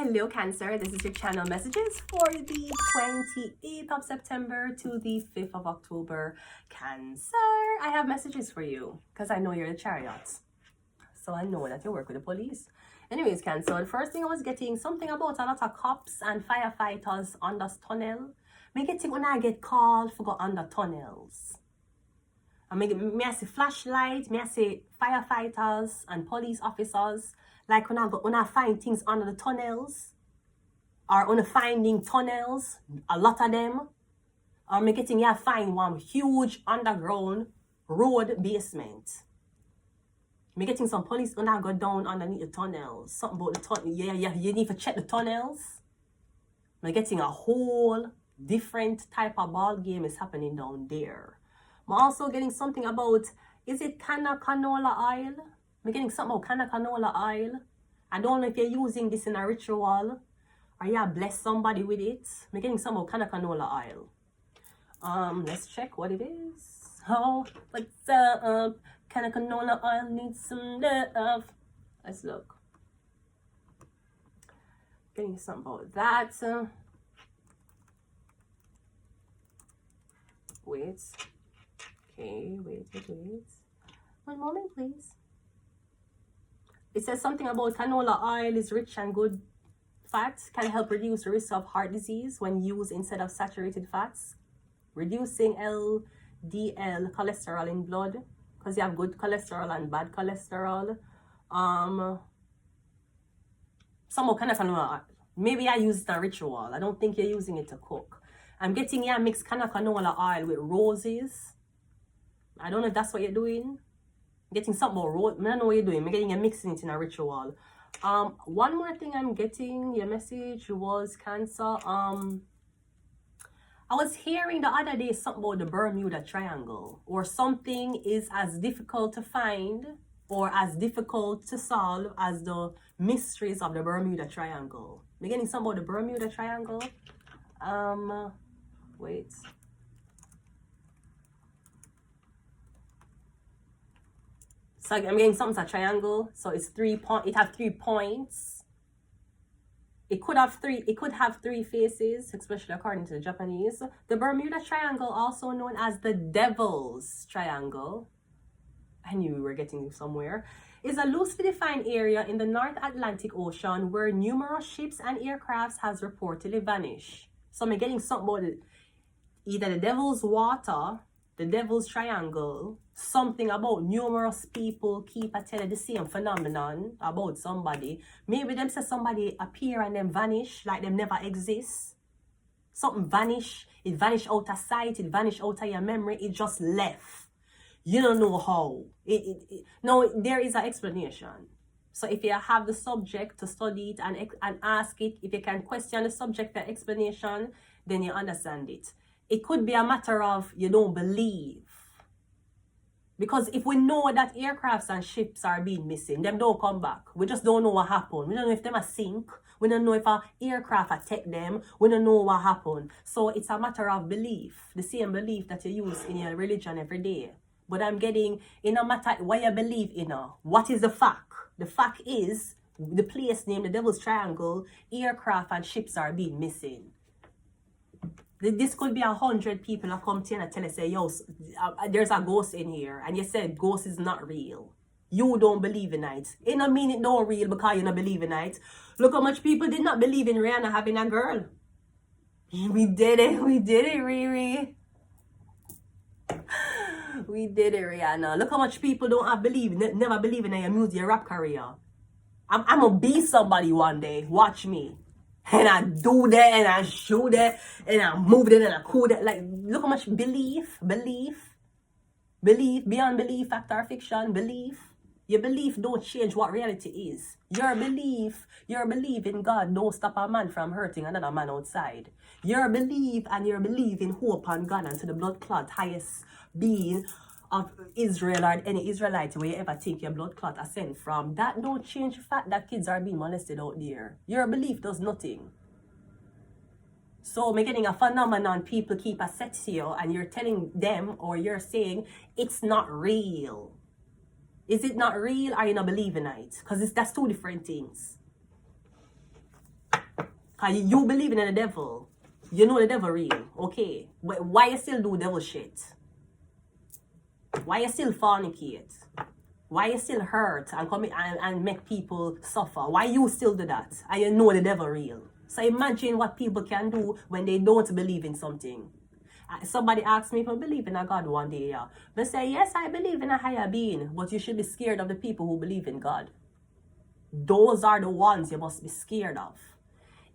Hello Cancer, this is your channel messages for the 28th of September to the 5th of October. Cancer, I have messages for you because I know you're the Chariot. So I know that you work with the police. Anyways, Cancer, the first thing I was getting something about a lot of cops and firefighters on this tunnel. Me getting when I get called for go under tunnels. I mean, I see flashlights, I see firefighters and police officers. Like when I find things under the tunnels, or when I finding tunnels, a lot of them, or me getting find one huge underground road basement. Me getting some police when I go down underneath the tunnels. Something about the tunnel. Yeah, you need to check the tunnels. Me getting a whole different type of ball game is happening down there. I'm also getting something about, is it canola oil? I'm getting something about canola oil. I don't know if you're using this in a ritual or you bless somebody with it. I'm getting some about canola oil. Let's check what it is. Oh, what's up? Canola oil needs some love. Let's look. Getting something about that. Wait. Okay, wait. One moment, please. It says something about canola oil is rich and good fat, can help reduce the risk of heart disease when used instead of saturated fats, reducing LDL cholesterol in blood, because you have good cholesterol and bad cholesterol. Some more kind of canola oil. Maybe I use it in a ritual. I don't think you're using it to cook. I'm getting mixed canola oil with roses. I don't know if that's what you're doing. Getting something about rose. I don't know what you're doing. I'm getting mixing it in a ritual. One more thing I'm getting, your message was Cancer. I was hearing the other day something about the Bermuda Triangle, or something is as difficult to find or as difficult to solve as the mysteries of the Bermuda Triangle. I'm getting something about the Bermuda Triangle. Wait. So I'm getting something a triangle. So it's 3 points. It have 3 points. It could have three faces, especially according to the Japanese. The Bermuda Triangle, also known as the Devil's Triangle, I knew we were getting somewhere, is a loosely defined area in the North Atlantic Ocean where numerous ships and aircrafts has reportedly vanished. So I'm getting something about either the Devil's Water, the Devil's Triangle, something about numerous people keep telling the same phenomenon about somebody. Maybe them say somebody appear and then vanish, like them never exist. Something vanish, it vanished out of sight, it vanished out of your memory, it just left. You don't know how. No, there is an explanation. So if you have the subject to study it and ask it, if you can question the subject and explanation, then you understand it. It could be a matter of you don't believe. Because if we know that aircrafts and ships are being missing, them don't come back. We just don't know what happened. We don't know if them are sink. We don't know if an aircraft attack them. We don't know what happened. So it's a matter of belief. The same belief that you use in your religion every day. But I'm getting, in no matter what you believe in, what is the fact? The fact is, the place named the Devil's Triangle, aircraft and ships are being missing. This could be 100 people that come to you and tell you, say, yo, there's a ghost in here. And you said ghost is not real. You don't believe in it. It don't mean it not real because you don't believe in it. Look how much people did not believe in Rihanna having a girl. We did it, Riri. We did it, Rihanna. Look how much people never believe in your music, your rap career. I'm gonna be somebody one day. Watch me. And I do that, and I show that, and I move that, and I cool that. Like, look how much belief, beyond belief, fact or fiction, belief. Your belief don't change what reality is. Your belief in God don't stop a man from hurting another man outside. Your belief in hope on God and to the blood clot, highest being of Israel or any Israelite where you ever think your blood clot ascend from, that don't change the fact that kids are being molested out there. Your belief does nothing. So I'm getting a phenomenon people keep assessing you and you're telling them or you're saying it's not real. Is it not real or you not believe in it? Because that's two different things. Because you believing in the devil. You know the devil real. Okay. Why you still do devil shit? Why you still fornicate? Why you still hurt and come and make people suffer? Why you still do that? And you know the devil real. So imagine what people can do when they don't believe in something. Somebody asked me if I believe in a God one day. Yeah. They say, yes, I believe in a higher being. But you should be scared of the people who believe in God. Those are the ones you must be scared of.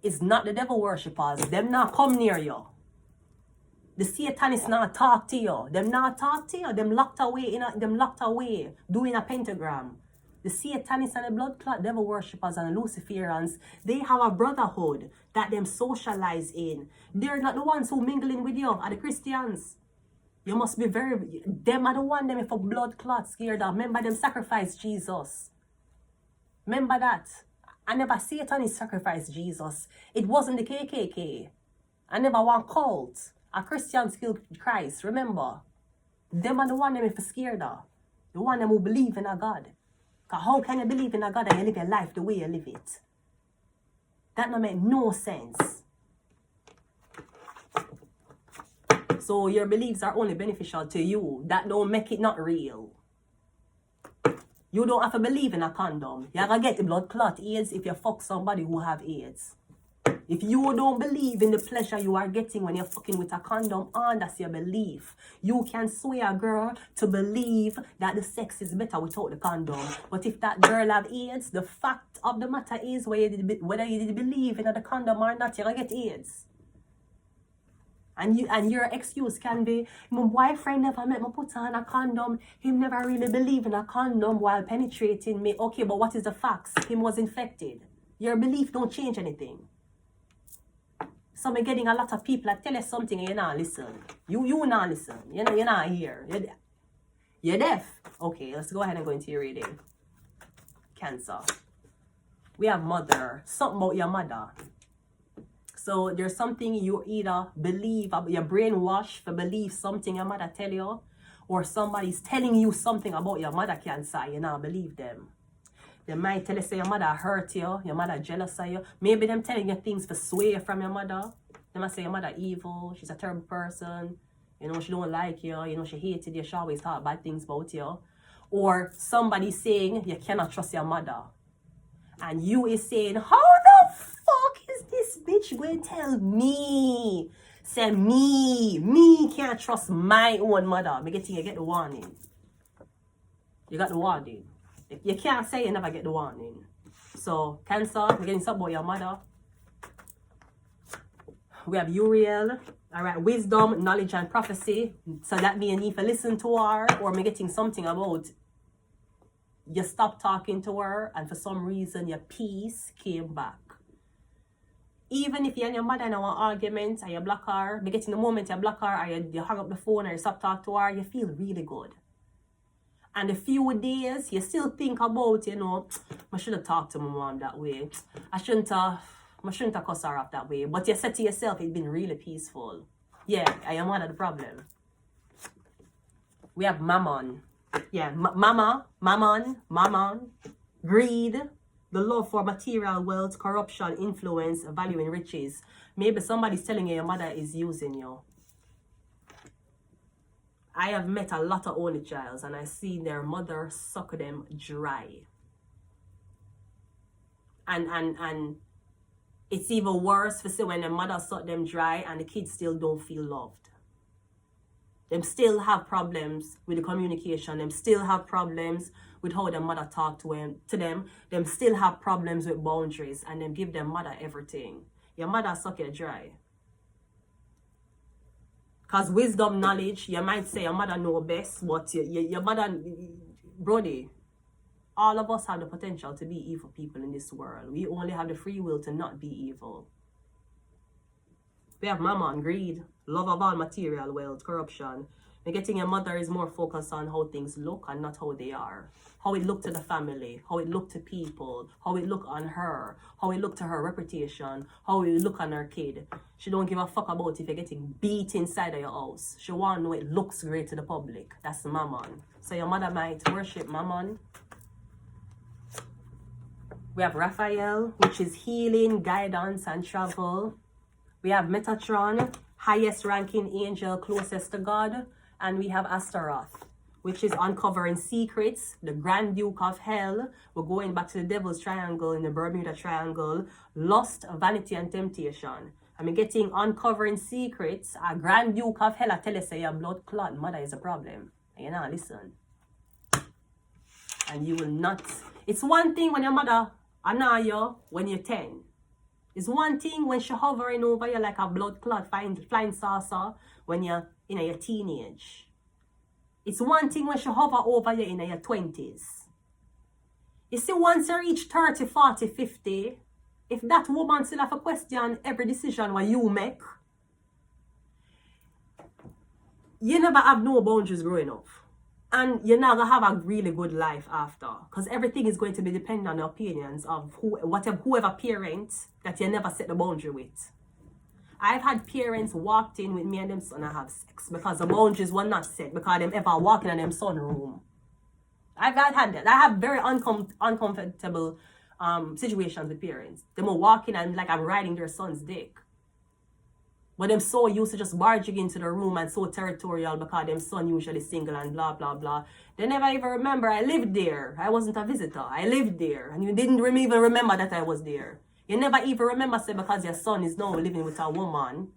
It's not the devil worshippers. Them not come near you. The Satanists not talk to you. Them not talk to you. Them locked away doing a pentagram. The Satanists and the blood clot devil worshippers and the Luciferians, they have a brotherhood that them socialize in. They're not the ones who mingling with you are the Christians. You must be them are the one them for blood clot scared of. Remember them sacrifice Jesus. Remember that. I never Satanist sacrificed Jesus. It wasn't the KKK. I never want cult. A Christians killed Christ. Remember. Them are the one them for scared of. The one them who believe in a God. Because how can you believe in a God and you live your life the way you live it? That don't make no sense. So your beliefs are only beneficial to you. That don't make it not real. You don't have to believe in a condom. You're going to get the blood clot AIDS if you fuck somebody who have AIDS. If you don't believe in the pleasure you are getting when you're fucking with a condom on, that's your belief. You can sway a girl to believe that the sex is better without the condom. But if that girl have AIDS, the fact of the matter is whether you did believe in the condom or not, you're going to get AIDS. And your excuse can be, my boyfriend never made me put on a condom. He never really believed in a condom while penetrating me. Okay, but what is the facts? Him was infected. Your belief don't change anything. So I'm getting a lot of people that tell you something and you not listen. You not listen. You're not here. You're deaf. Okay, let's go ahead and go into your reading. Cancer. We have mother. Something about your mother. So there's something you either believe, your brainwash to believe something your mother tell you, or somebody's telling you something about your mother cancer, you not believe them. They might tell you say your mother hurt you, your mother jealous of you. Maybe them telling you things for sway from your mother. They might say your mother evil, she's a terrible person, she don't like you, she hated you, she always thought bad things about you. Or somebody saying you cannot trust your mother. And you is saying, how the fuck is this bitch going to tell me? Say me can't trust my own mother. You get the warning. You got the warning. You can't say you never get the warning. So, Cancer, we're getting something about your mother. We have Uriel. Alright, wisdom, knowledge, and prophecy. So that means you need to listen to her, or I'm getting something about you stopped talking to her and for some reason your peace came back. Even if you and your mother in an argument and you block her, but getting the moment you block her or you hang up the phone or you stop talking to her, you feel really good. And a few days you still think about, I should have talked to my mom that way. I shouldn't have cussed her off that way. But you said to yourself, it's been really peaceful. Yeah, I am one of the problem. We have Mammon. Yeah, mammon, greed, the love for material wealth, corruption, influence, value in riches. Maybe somebody's telling you your mother is using you. I have met a lot of only childs and I see their mother suck them dry. And it's even worse for say when the mother suck them dry and the kids still don't feel loved. Them still have problems with the communication. Them still have problems with how their mother talk to them. Them still have problems with boundaries and them give their mother everything. Your mother suck you dry. Because wisdom, knowledge, you might say your mother know best, but your mother, Brody, all of us have the potential to be evil people in this world. We only have the free will to not be evil. We have mammon, greed, love of all material wealth, corruption. And getting your mother is more focused on how things look and not how they are. How it look to the family, how it look to people, how it look on her, how it look to her reputation, how it look on her kid. She don't give a fuck about if you're getting beat inside of your house. She want to know it looks great to the public. That's mammon. So your mother might worship mammon. We have Raphael, which is healing, guidance, and travel. We have Metatron, highest ranking angel closest to God. And we have Astaroth, which is uncovering secrets, the Grand Duke of Hell. We're going back to the Devil's Triangle in the Bermuda Triangle. Lust, vanity, and temptation. I'm getting uncovering secrets. A Grand Duke of Hell, I tell you, say your blood clot mother is a problem. And you know, listen. And you will not. It's one thing when your mother annoy you when you're 10. It's one thing when she's hovering over you like a blood clot flying saucer when you're in your teenage. It's one thing when she hover over you in your 20s. You see, once you reach 30, 40, 50, if that woman still have a question every decision what you make, you never have no boundaries growing up. And you're not going to have a really good life after. Because everything is going to be dependent on the opinions of whoever parent that you never set the boundary with. I've had parents walked in with me and them son and have sex because the boundaries were not set because them ever walking in them son room. I've had that. I have very uncomfortable situations with parents. Them are walking and like I'm riding their son's dick. But them so used to just barging into the room and so territorial because them son usually single and blah, blah, blah. They never even remember I lived there. I wasn't a visitor. I lived there. And you didn't even remember that I was there. You never even remember, say, because your son is now living with a woman,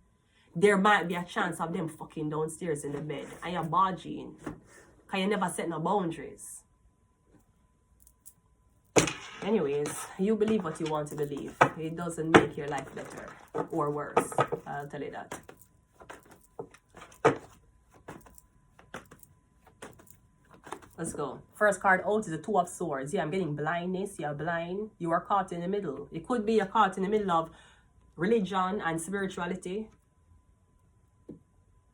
there might be a chance of them fucking downstairs in the bed. And you're barging. Because you never set no boundaries. Anyways, you believe what you want to believe. It doesn't make your life better or worse. I'll tell you that. Let's go. First card out is the Two of Swords. Yeah, I'm getting blindness. You're blind. You are caught in the middle. It could be you're caught in the middle of religion and spirituality.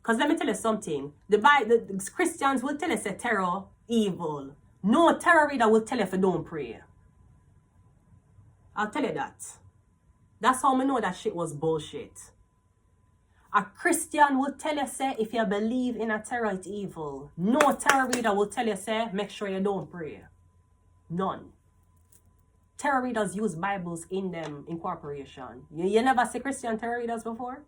Because let me tell you something. The Christians will tell us a terror, evil. No terror reader will tell you if you don't pray. I'll tell you that. That's how I know that shit was bullshit. A Christian will tell you, say, if you believe in a terror, it's evil. No tarot reader will tell you, say, make sure you don't pray. None. Tarot readers use Bibles in them incorporation. You never see Christian tarot readers before?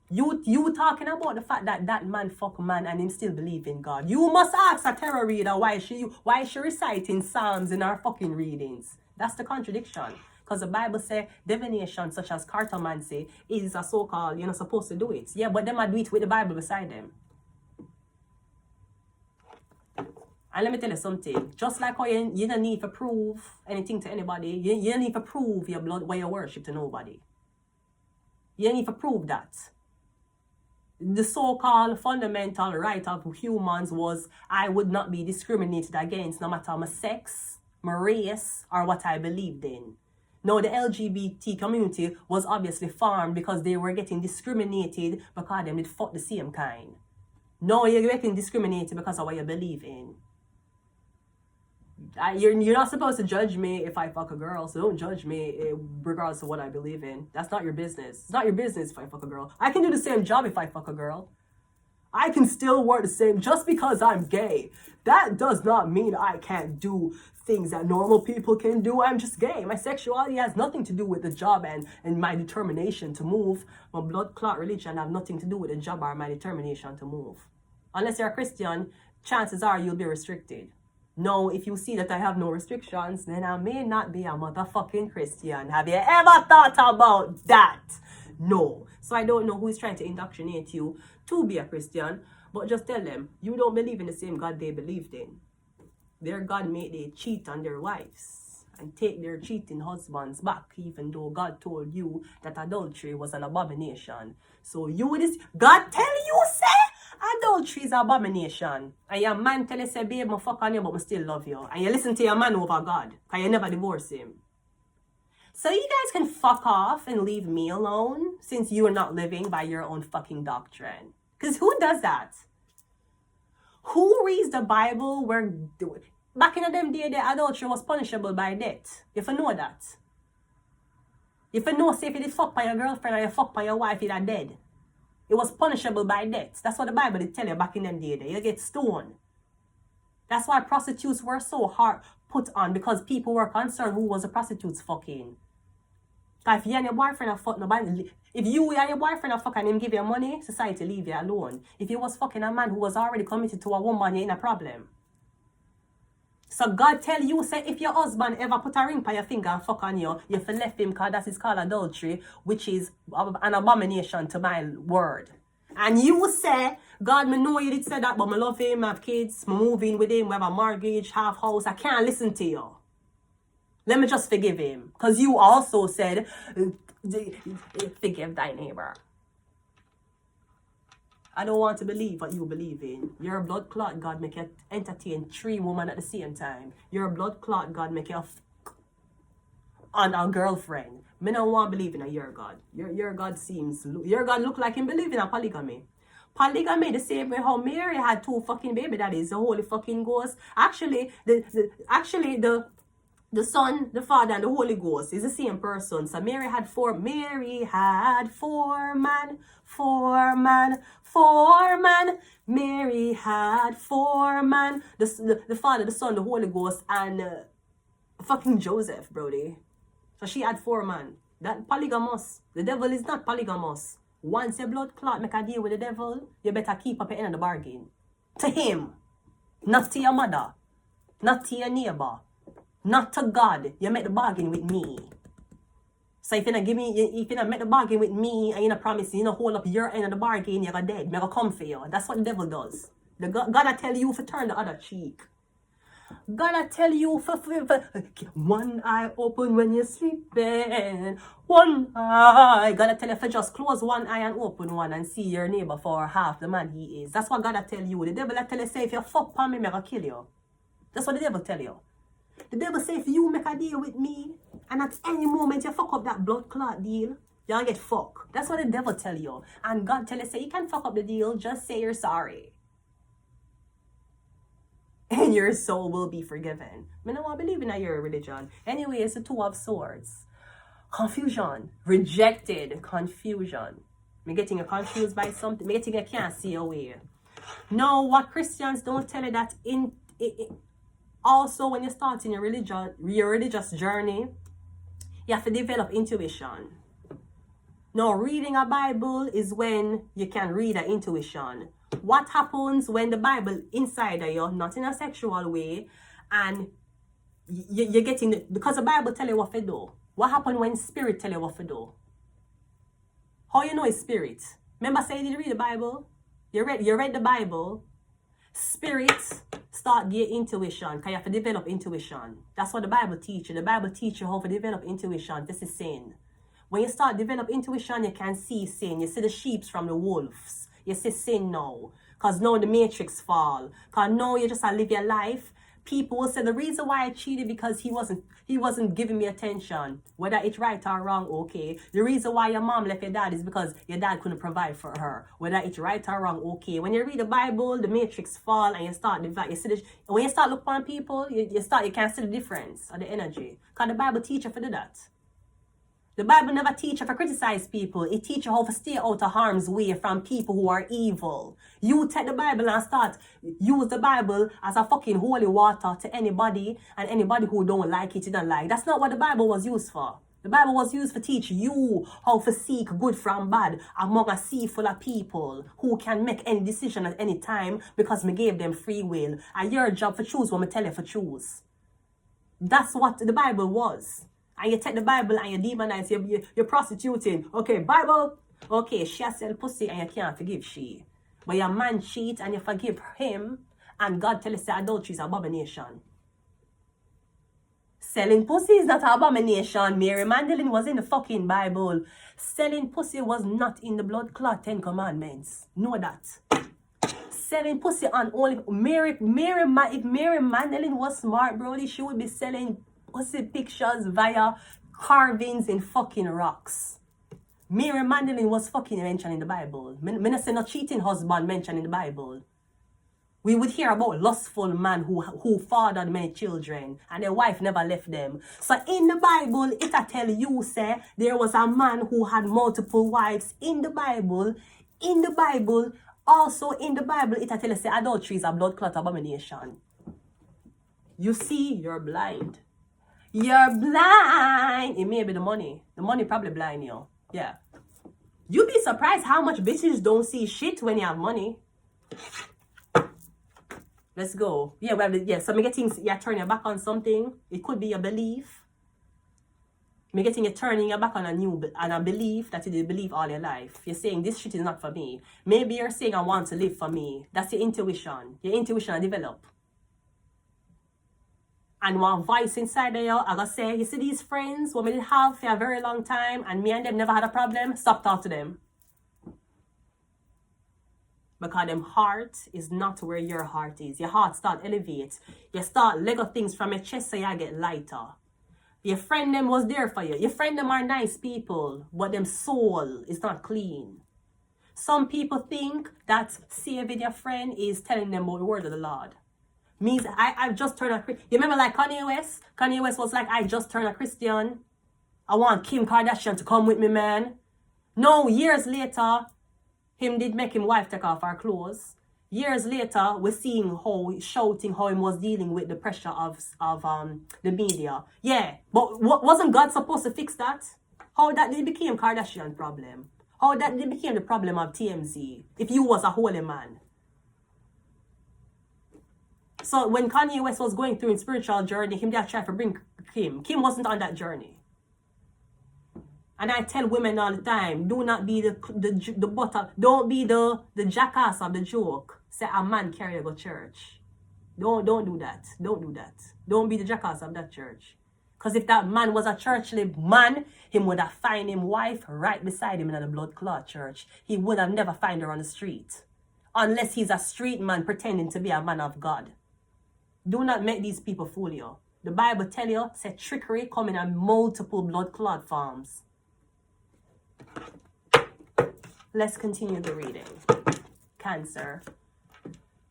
You talking about the fact that that man fuck man and him still believe in God. You must ask a tarot reader why she reciting Psalms in her fucking readings. That's the contradiction. Because the Bible says divination such as Cartomancy is a so-called, you're not supposed to do it. Yeah, but them are do it with the Bible beside them. And let me tell you something. Just like how you don't need to prove anything to anybody, you don't need to prove your blood where you worship to nobody. You don't need to prove that. The so-called fundamental right of humans was I would not be discriminated against no matter my sex, my race, or what I believed in. Now, the LGBT community was obviously formed because they were getting discriminated because they did fuck the same kind. Now, you're getting discriminated because of what you believe in. You're not supposed to judge me if I fuck a girl, so don't judge me regardless of what I believe in. That's not your business. It's not your business if I fuck a girl. I can do the same job if I fuck a girl. I can still work the same just because I'm gay. That does not mean I can't do things that normal people can do. I'm just gay. My sexuality has nothing to do with the job and my determination to move. My blood clot religion have nothing to do with the job or my determination to move. Unless you're a Christian, chances are you'll be restricted. No, if you see that I have no restrictions, then I may not be a motherfucking Christian. Have you ever thought about that? No. So I don't know who is trying to indoctrinate you to be a Christian, but just tell them, you don't believe in the same God they believed in. Their God made they cheat on their wives and take their cheating husbands back, even though God told you that adultery was an abomination. So God tell you, say, adultery is an abomination. And your man tell you, say, babe, I fuck on you, but I still love you. And you listen to your man over God, because you never divorce him. So you guys can fuck off and leave me alone, since you are not living by your own fucking doctrine. Because who does that? Who reads the Bible where back in them day, the adultery was punishable by death? If you know that. If you know, say if you did fuck by your girlfriend or you fuck by your wife, you're dead. It was punishable by death. That's what the Bible did tell you back in them day. You get stoned. That's why prostitutes were so put on because people were concerned who was the prostitutes fucking. If you and your boyfriend are fuck nobody, if you and your boyfriend are fucking him give you money, society leave you alone. If you was fucking a man who was already committed to a woman, you ain't a problem. So God tell you, say, if your husband ever put a ring by your finger and fuck on you, you have left him because that is called adultery, which is an abomination to my word. And you say, God, me know you did say that, but me love him, I have kids, me move in with him, we have a mortgage, half house, I can't listen to you. Let me just forgive him. Because you also said, forgive thy neighbor. I don't want to believe what you believe in. You're a blood clot, God make you entertain 3 women at the same time. You're a blood clot, God make you on a girlfriend. Me don't want to believe in a your God. Your God your God look like him believe in a polygamy. Polygamy the same way how Mary had 2 fucking baby daddies, the Holy fucking Ghost. Actually, the Son, the Father, and the Holy Ghost is the same person. So Mary had 4 man. Mary had 4 man. The Father, the Son, the Holy Ghost, and fucking Joseph, brody. So she had 4 man. That polygamous. The devil is not polygamous. Once your blood clot make a deal with the devil, you better keep up your end of the bargain. To him. Not to your mother. Not to your neighbor. Not to God. You make the bargain with me. So if you not make the bargain with me and you not promise you not hold up your end of the bargain, you're dead. I'm gonna come for you. That's what the devil does. God I tell you to turn the other cheek. God I tell you for one eye open when you're sleeping. One eye. God I tell you for just close one eye and open one and see your neighbor for half the man he is. That's what God I tell you. The devil I tell you say if you fuck on me, I'm gonna kill you. That's what the devil tell you. The devil say if you make a deal with me and at any moment you fuck up that blood clot deal, you'll get fucked. That's what the devil tell you. And God tell you say you can't fuck up the deal, just say you're sorry. And your soul will be forgiven. I don't want to believe in your religion. Anyway, it's the 2 of Swords. Confusion. Rejected. Confusion. Me getting you confused by something. Me getting you can't see your way. No, what Christians don't tell you that also, when you start in your religious journey, you have to develop intuition. Now, reading a Bible is when you can read an intuition. What happens when the Bible inside of you, not in a sexual way, and you're getting, because the Bible tell you what to do. What happens when spirit tell you what to do? How you know it's spirit? Remember say you did read the Bible? You read the Bible. Spirit start your intuition, because you have to develop intuition. That's what the Bible teaches. The Bible teaches you how to develop intuition. This is sin. When you start develop intuition, you can see sin. You see the sheep from the wolves. You see sin now. Because now the matrix fall. Because now you just live your life. People will say the reason why I cheated because he wasn't giving me attention. Whether it's right or wrong, okay. The reason why your mom left your dad is because your dad couldn't provide for her. Whether it's right or wrong, okay. When you read the Bible, the matrix fall and you start when you start looking on people, you can see the difference of the energy. Because the Bible teaches you to do that. The Bible never teaches you to criticize people. It teaches you how to stay out of harm's way from people who are evil. You take the Bible and use the Bible as a fucking holy water to anybody, and anybody who don't like it, you don't like. That's not what the Bible was used for. The Bible was used to teach you how to seek good from bad among a sea full of people who can make any decision at any time because me gave them free will. And your job for choose what me tell you for choose. That's what the Bible was. And you take the Bible and you demonize, you're prostituting. Okay, Bible, okay, she has sell pussy and you can't forgive she. But your man cheat and you forgive him, and God tell you say adultery is an abomination. Selling pussy is not an abomination. Mary Magdalene was in the fucking Bible. Selling pussy was not in the blood clot 10 commandments. Know that. Selling pussy on only if Mary Magdalene was smart, brody, she would be selling pussy pictures via carvings in fucking rocks. Mary Magdalene was fucking mentioned in the Bible. Me not say no cheating husband mentioned in the Bible. We would hear about lustful man who fathered many children and their wife never left them. So in the Bible, it'll tell you, say, there was a man who had multiple wives in the Bible. Also in the Bible, it'll tell you, say, adultery is a blood clot abomination. You see, you're blind. You're blind. It may be the money. The money probably blind you. Yeah. You'd be surprised how much bitches don't see shit when you have money. Let's go. Yeah, we have the, yeah. So I'm getting you're turning your back on something. It could be a belief. I'm getting you turning your back on a belief that you did believe all your life. You're saying this shit is not for me. Maybe you're saying I want to live for me. That's your intuition. Your intuition develop. And one voice inside of you, I gotta say, you see these friends what we did have for a very long time and me and them never had a problem, stop talking to them. Because them heart is not where your heart is. Your heart start elevate. You start Lego things from your chest so you get lighter. Your friend them was there for you. Your friend them are nice people, but them soul is not clean. Some people think that saving your friend is telling them about the word of the Lord. Means I've just turned a Christian. You remember like Kanye West? Kanye West was like, I just turned a Christian. I want Kim Kardashian to come with me, man. No, years later, him did make him wife take off her clothes. Years later, we're seeing how shouting how he was dealing with the pressure of the media. Yeah, but wasn't God supposed to fix that? How that did became Kardashian problem? How that did became the problem of TMZ? If you was a holy man. So when Kanye West was going through his spiritual journey, him that tried to bring Kim. Kim wasn't on that journey. And I tell women all the time, do not be the butter, don't be the jackass of the joke. Say a man carry go church. Don't do that. Don't do that. Don't be the jackass of that church. Because if that man was a churchly man, him would have find him wife right beside him in the blood clot church. He would have never find her on the street. Unless he's a street man pretending to be a man of God. Do not make these people fool you. The Bible tell you, say trickery come in multiple blood clot forms. Let's continue the reading. Cancer.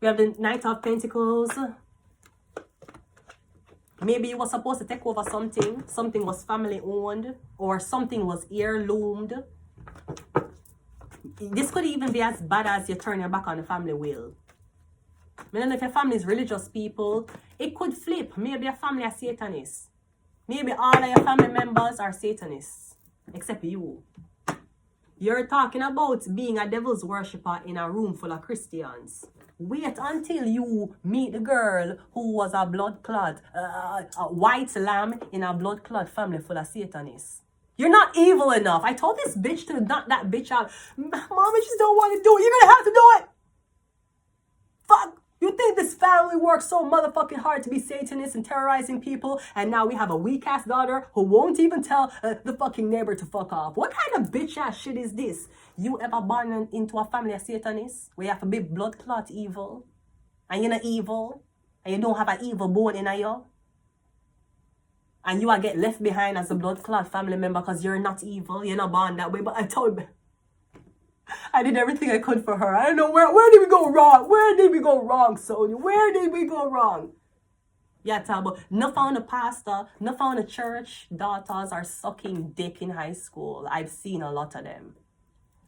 We have the Knight of Pentacles. Maybe you were supposed to take over something. Something was family owned. Or something was heirloomed. This could even be as bad as you turn your back on the family will. I don't know if your family is religious people. It could flip. Maybe your family are Satanists. Maybe all of your family members are Satanists. Except you. You're talking about being a devil's worshipper in a room full of Christians. Wait until you meet the girl who was a blood clot, a white lamb in a blood clot family full of Satanists. You're not evil enough. I told this bitch to knock that bitch out. Mama just don't want to do it. You're going to have to do it. Fuck. You think this family works so motherfucking hard to be Satanists and terrorizing people, and now we have a weak-ass daughter who won't even tell the fucking neighbor to fuck off? What kind of bitch-ass shit is this? You ever born into a family of Satanists where you have to be blood clot evil, and you're not evil, and you don't have an evil bone in you, and you are get left behind as a blood clot family member because you're not evil, you're not born that way? But I told you, I did everything I could for her. I don't know where did we go wrong? Where did we go wrong, Sonia? Where did we go wrong? Yeah, but enough on the pastor, enough on the church daughters are sucking dick in high school. I've seen a lot of them.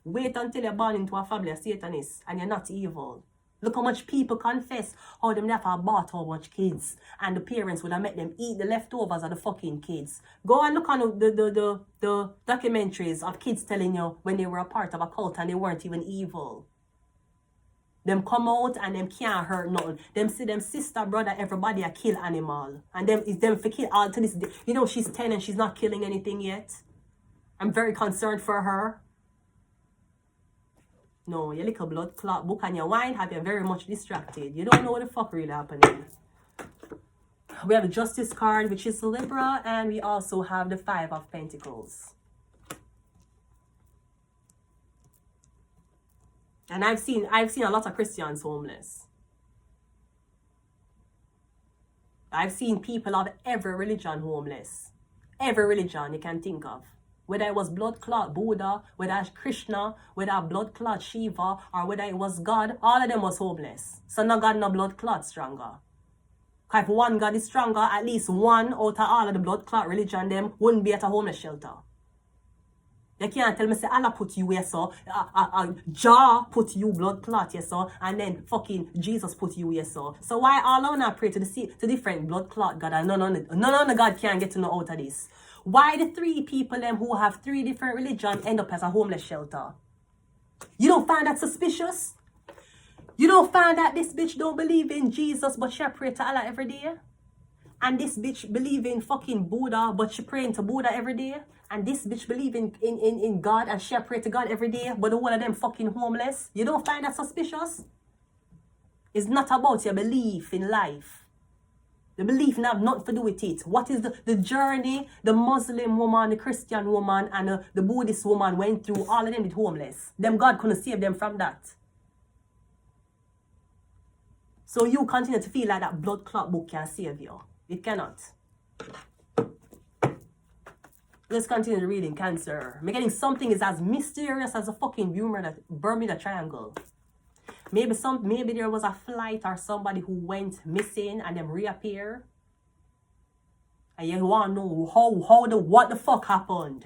Wait until you're born into a family of Satanists and you're not evil. Look how much people confess how them never bought how much kids, and the parents would have made them eat the leftovers of the fucking kids. Go and look on the documentaries of kids telling you when they were a part of a cult and they weren't even evil. Them come out and them can't hurt nothing. Them see them sister, brother, everybody a kill animal. And them is them for kill all to this day. You know she's 10 and she's not killing anything yet. I'm very concerned for her. No, your little blood clot book and your wine have you very much distracted. You don't know what the fuck really happening. We have the Justice card, which is Libra, and we also have the 5 of Pentacles. And I've seen a lot of Christians homeless. I've seen people of every religion homeless. Every religion you can think of. Whether it was blood clot Buddha, whether it's Krishna, whether blood clot Shiva, or whether it was God, all of them was homeless. So no God, no blood clot stronger. Because if one God is stronger, at least one out of all of the blood clot religion them wouldn't be at a homeless shelter. You can't tell me say Allah put you here so, Jah put you blood clot here so, and then fucking Jesus put you here so. So why all of them pray to to different blood clot God and none of the God can get to know out of this? Why the three people them who have three different religions end up as a homeless shelter? You don't find that suspicious? You don't find that this bitch don't believe in Jesus but she pray to Allah every day? And this bitch believe in fucking Buddha but she praying to Buddha every day? And this bitch believe in God and she pray to God every day but the one of them fucking homeless? You don't find that suspicious? It's not about your belief in life. The belief have nothing to do with it. What is the journey the Muslim woman, the Christian woman, and the Buddhist woman went through? All of them is homeless. Them God couldn't save them from that. So you continue to feel like that blood clot book can save you. It cannot. Let's continue reading Cancer. I'm getting something is as mysterious as a fucking Bermuda Triangle. Maybe there was a flight or somebody who went missing and then reappear. And you want to know what the fuck happened.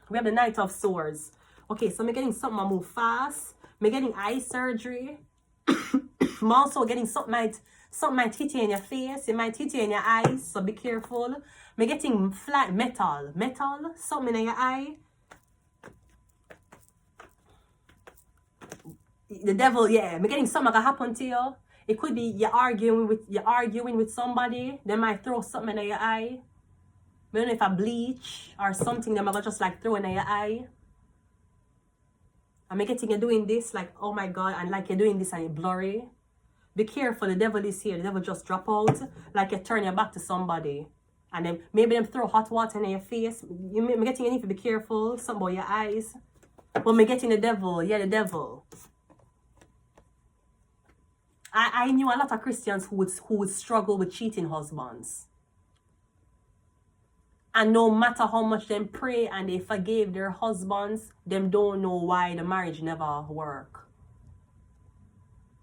We have the Knight of Swords. Okay, so I'm getting something I move fast. I'm getting eye surgery. I'm also getting something might hit you in your face. It might hit you in your eyes, so be careful. I'm getting flat metal, something in your eye. The devil, yeah. I'm getting something that happen to you. It could be you're arguing with somebody. They might throw something in your eye. I don't know if I bleach or something. They might just like throw in your eye. I'm getting you doing this like, oh my God, and like you're doing this and it's blurry. Be careful, the devil is here. The devil just drop out. Like you turn your back to somebody. And then maybe them throw hot water in your face. I'm getting you need to be careful. Something about your eyes. But I'm getting the devil. Yeah, the devil. I knew a lot of Christians who would struggle with cheating husbands. And no matter how much them pray and they forgave their husbands, them don't know why the marriage never work.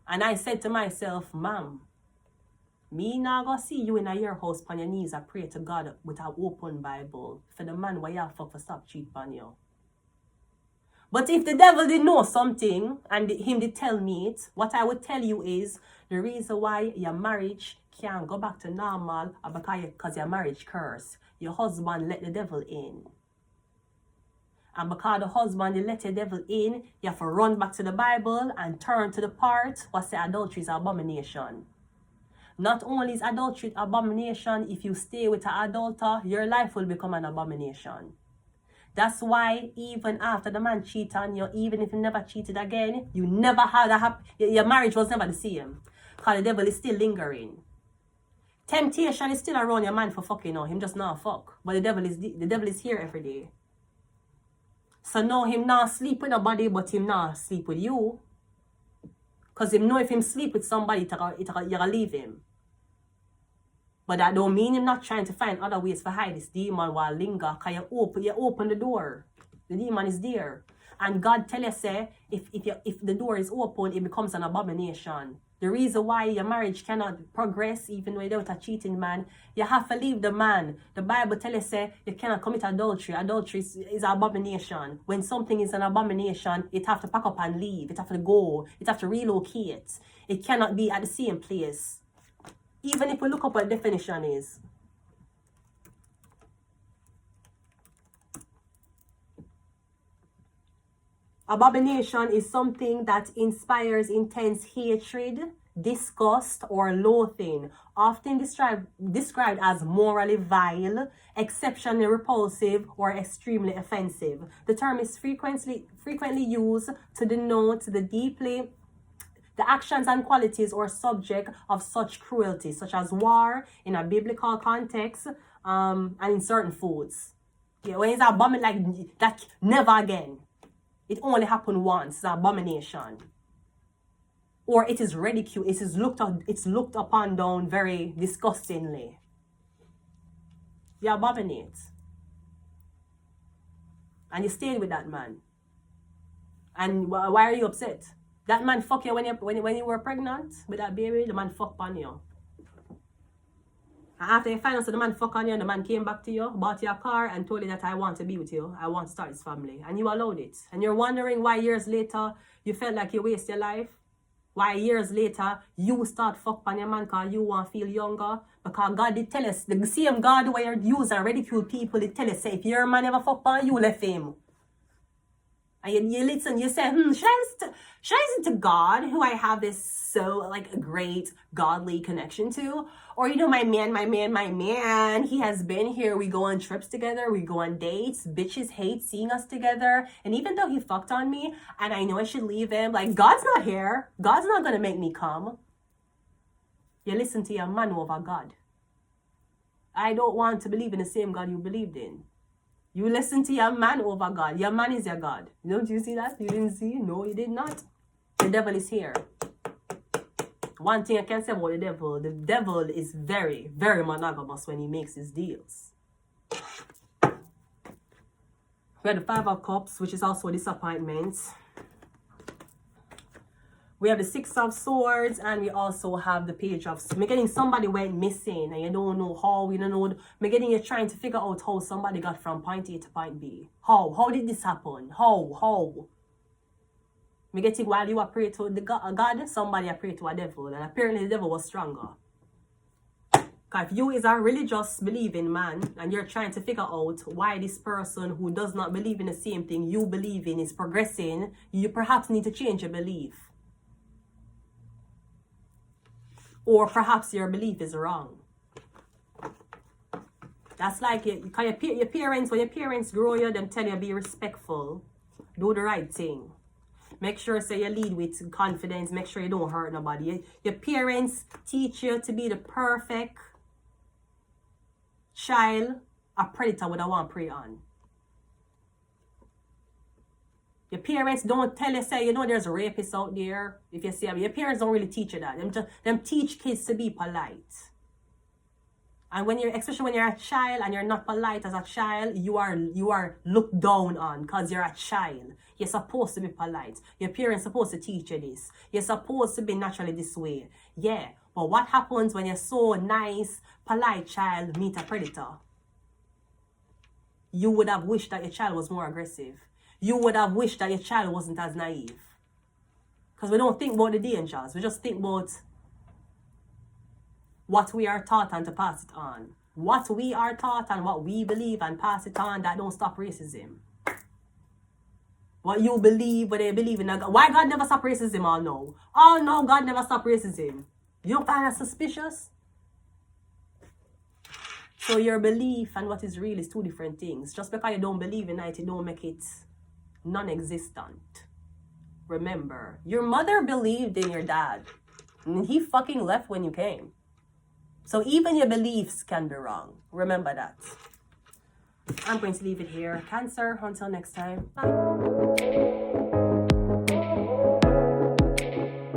And I said to myself, ma'am, me not gonna see you in your house on your knees and pray to God with an open Bible for the man why you fuck for stop cheat on you. But if the devil did know something and him did tell me it, what I would tell you is the reason why your marriage can't go back to normal because your marriage curse. Your husband let the devil in. And because the husband let the devil in, you have to run back to the Bible and turn to the part what say adultery is abomination. Not only is adultery abomination, if you stay with an adulterer, your life will become an abomination. That's why even after the man cheated on you, even if you never cheated again, you never had your marriage was never the same. Because the devil is still lingering. Temptation is still around your man for fucking now. Him just not fuck. But the devil is here every day. So now him not sleep with nobody, but him not sleep with you. Because him know if him sleep with somebody, you're gonna leave him. But that don't mean him not trying to find other ways to hide this demon while linger. Because you open the door. The demon is there. And God tell you, say, if the door is open, it becomes an abomination. The reason why your marriage cannot progress even without a cheating man, you have to leave the man. The Bible tell you, say, you cannot commit adultery. Adultery is an abomination. When something is an abomination, it have to pack up and leave. It have to go. It have to relocate. It cannot be at the same place. Even if we look up what the definition is. Abomination is something that inspires intense hatred, disgust, or loathing, often described as morally vile, exceptionally repulsive, or extremely offensive. The term is frequently used to denote the actions and qualities or subject of such cruelty, such as war in a biblical context, and in certain foods. Yeah, when it's abomination like that, never again. It only happened once. It's an abomination. Or it is ridiculed. It's looked upon down very disgustingly. You abominate. And you stayed with that man. And why are you upset? That man fuck you when you were pregnant with that baby. The man fuck on you. And after you find out so the man fuck on you and the man came back to you, bought you a car and told you that I want to be with you, I want to start this family. And you allowed it. And you're wondering why years later you felt like you waste your life. Why years later you start fuck on your man because you want to feel younger. Because God did tell us, the same God where you use and ridicule people, did tell us, say, if your man ever fuck on you, left him. And you listen, you say, should I listen to God, who I have this so, like, a great godly connection to? Or, you know, my man, he has been here. We go on trips together. We go on dates. Bitches hate seeing us together. And even though he fucked on me, and I know I should leave him, like, God's not here. God's not going to make me come. You listen to your man over God. I don't want to believe in the same God you believed in. You listen to your man over God. Your man is your God. Don't you see that? You didn't see? No, you did not. The devil is here. One thing I can say about the devil is very, very monogamous when he makes his deals. We have the Five of Cups, which is also disappointment. We have the Six of Swords, and we also have the Page of Swords. I'm getting somebody went missing, and you don't know how, you don't know. I'm getting you trying to figure out how somebody got from point A to point B. How did this happen? How? I'm getting while you are praying to the God, somebody are praying to a devil, and apparently the devil was stronger. Because if you is a religious believing man, and you're trying to figure out why this person who does not believe in the same thing you believe in is progressing, you perhaps need to change your belief. Or perhaps your belief is wrong. That's like your parents, when your parents grow you, them tell you be respectful. Do the right thing. Make sure say you lead with confidence. Make sure you don't hurt nobody. Your parents teach you to be the perfect child. A predator would I want to prey on. Your parents don't tell you, say, you know, there's rapists out there. If you see them, your parents don't really teach you that. Them teach kids to be polite. And when you're, especially when you're a child and you're not polite as a child, you are looked down on because you're a child. You're supposed to be polite. Your parents are supposed to teach you this. You're supposed to be naturally this way. Yeah. But what happens when you're so nice, polite child meet a predator? You would have wished that your child was more aggressive. You would have wished that your child wasn't as naive. Because we don't think about the dangers. We just think about what we are taught and to pass it on. What we are taught and what we believe and pass it on, that don't stop racism. What you believe, what they believe in. Why God never stop racism all no? Oh no, God never stop racism. You don't find that suspicious? So your belief and what is real is two different things. Just because you don't believe in it, you don't make it non-existent. Remember, your mother believed in your dad. And he fucking left when you came. So even your beliefs can be wrong. Remember that. I'm going to leave it here. Cancer, until next time. Bye.